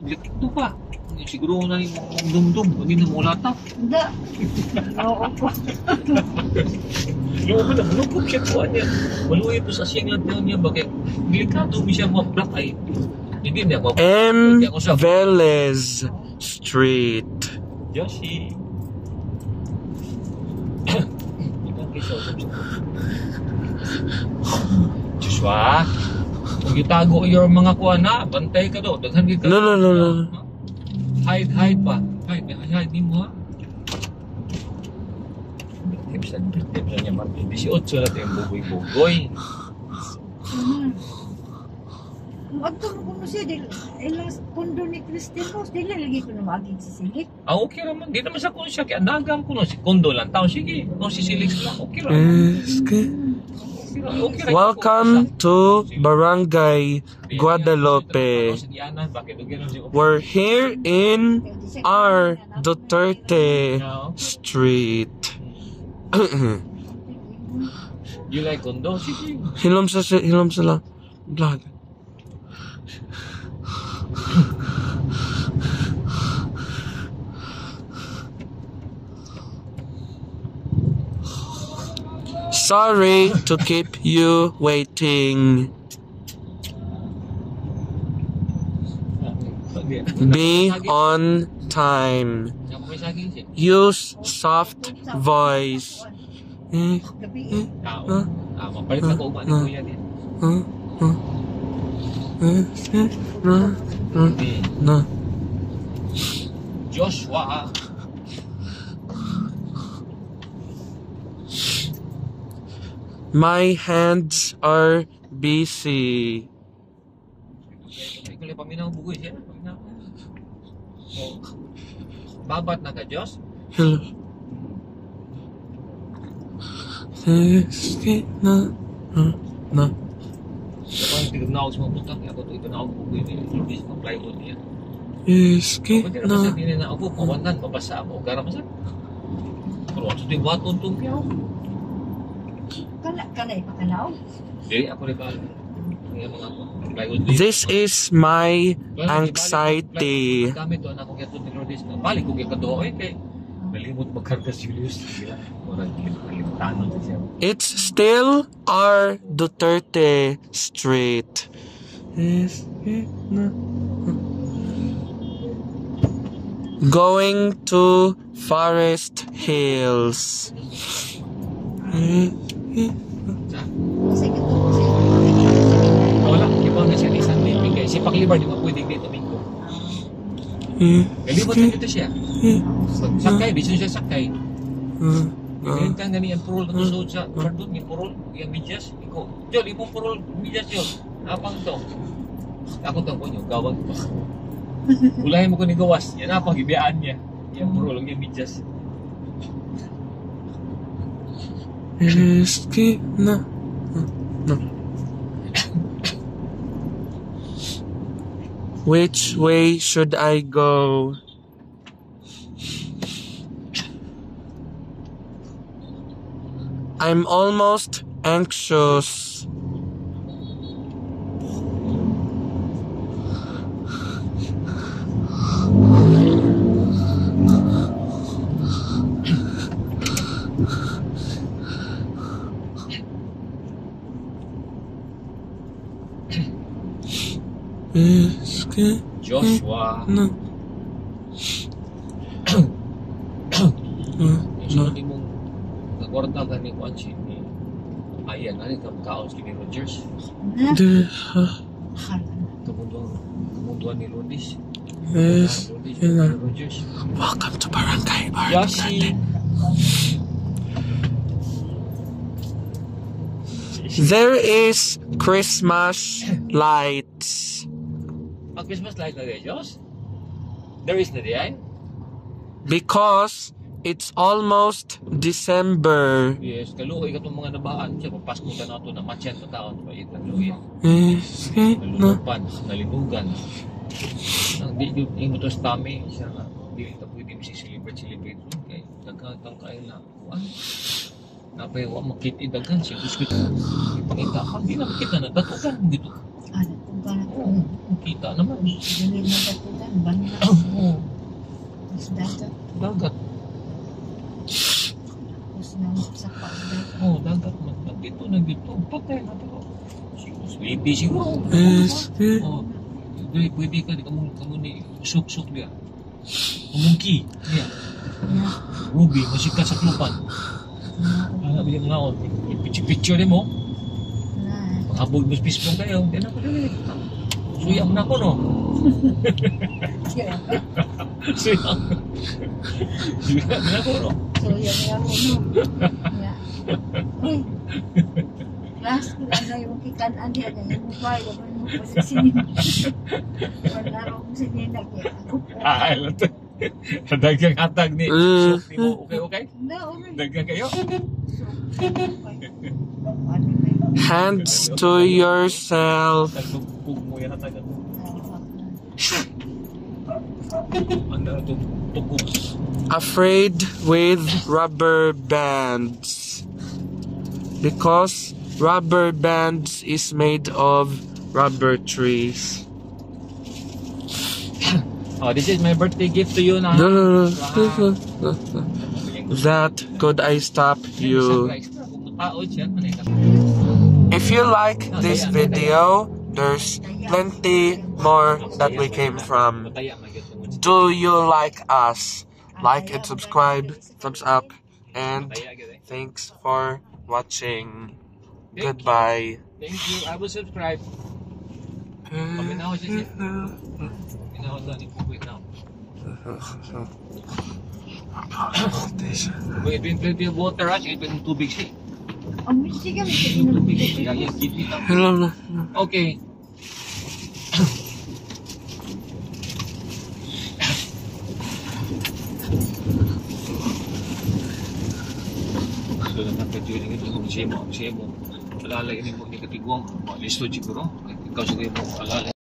Ito pa. Siguro na yung dumdum. Hindi na mula ta. Hindi. Oo po. Yung ako na, malungkot siya po niya. Maluwi po sa siyang lang niya. Bakit? Delikado mo siya mga black eye. Hindi niya mga M. Velez Street. Joshi. Joshua, kung itago yung mga kuha na, bantay ka daw. Daghan ka. No. Hide pa. Hide din mo ha. Tips na niya, Martin. 18 natin yung bugoy-bugoy. Magto mo kuno siya, ilang kondo ni Christian Rose, dili lagi ko na maging sisilik. Okay naman. Di naman sa kuno siya. Kaya nagam kuno si kondo lang. Tao, sige. Kung sisilig lang, okay lang. Okay, Welcome to Barangay Guadalupe. We're here in R. Duterte Street. You like kondo? Sige. Hilom sila. Vlog. Sorry to keep you waiting. Be on time. Use soft voice. Mapalit na ko ba ni Kuya din? Joshua. My hands are busy. Ikaw paminaw bugoy siya. Babat na ka, Diyos? Hello. Na. Kapag tinagnaw sa mga butang, ako ito na ako bugoy niya. Hindi sa plywood niya. Iski Pwede na masabihin na ako, pawanan, mabasa ako. Gara masan. Pero ako ito yung baton itong piyaw. Kana ipakalaw? Hindi, ako rin pa. This is my anxiety. Kami to anak ko kaya ni Lourdes na balik ko kaya kadoy kay nalimot magkarga si Julius sila. Murag limtanon siya. It's still R. Duterte Street. Going to Forest Hills. Wala, iba nga siya isang limig kay si Paklibar di ba pwedeng dito minggo. Galibot na dito siya. Sakay, bisyo siya sakay. Ngayon kang gani ang purol na tusod sa pardon, may purol, yung medyas. Ikaw, Jol, ibong purol, medyas yun. Apang to. Ako to ko nyo, gawag pa. Ulahin mo ko ni gawas, yan apang ibiyaan niya. Yung purol, yung medyas. No. Which way should I go? I'm almost anxious. Joshua. No. Hindi mong nagwarta ka ni Kwanchi ni ayan, ano yung kaos ni Rogers? Tumunduan ni Lourdes. Yes. Rogers. Welcome to Barangay Yoshi. There is Christmas lights. Ang Christmas light na rin, Diyos? There is na rin? Because it's almost December. Yes, kaluoy ka itong mga nabaan. Siya, papasko ka na ito na matyan pa taon. Kaluoy. Nalulupan, nalibugan. Di mo ito sa tami. Siya nga, di ito pwede celebrate. Okay, nagkatang kayo na. Napay wa makita dagan siya gusto ipangita ka di na makita na datugan dito kita naman. Dili na datutan, banda. Oo, Tapos dagat. dagat. Tapos nang sa dagat. Oo, dagat man. Nandito. Patay na pero. Sleepy siguro. Oo. Pwede ka, kamu ni suk-suk dia. Mungki dia. Ruby, masikat sa klupan. Anak dia ngaon. Picture dia mo. Habog mo Facebook kayo. Kaya na ko dali. Suyam na ko, no? Suyam. Suyam na ko, no? So, yan ako, no? Uy, class, ano yung kikaan niya, yung mobile, yung mo pa sinin. Wala akong sininag eh. Ako po. Alam to. Dagang hatag ni. Sok mo, okay? Hindi, okay. Dagang kayo? So, ano ba yun? Hands to yourself. Nagtugpog mo yan hatag. Ano ito? Tugpog. Afraid with rubber bands. Because rubber bands is made of rubber trees. Oh, this is my birthday gift to you now. No. That could I stop you? If you like this video, there's plenty more that we came from. Do you like us? Like and subscribe, thumbs up, and thanks for watching. Goodbye. Thank you. I will subscribe. Paminaw siya siya. Paminaw lang ni Kukwit now. Wait, plenty of water rush. Even tubig siya. Ang sige, Tubig siya. Yan, keep it up. Hello. Okay. So, nakaka-during ito kung siya mo. Alalay ni mo ni Katigwang. Listo siguro. Ikaw siguro mo alalay.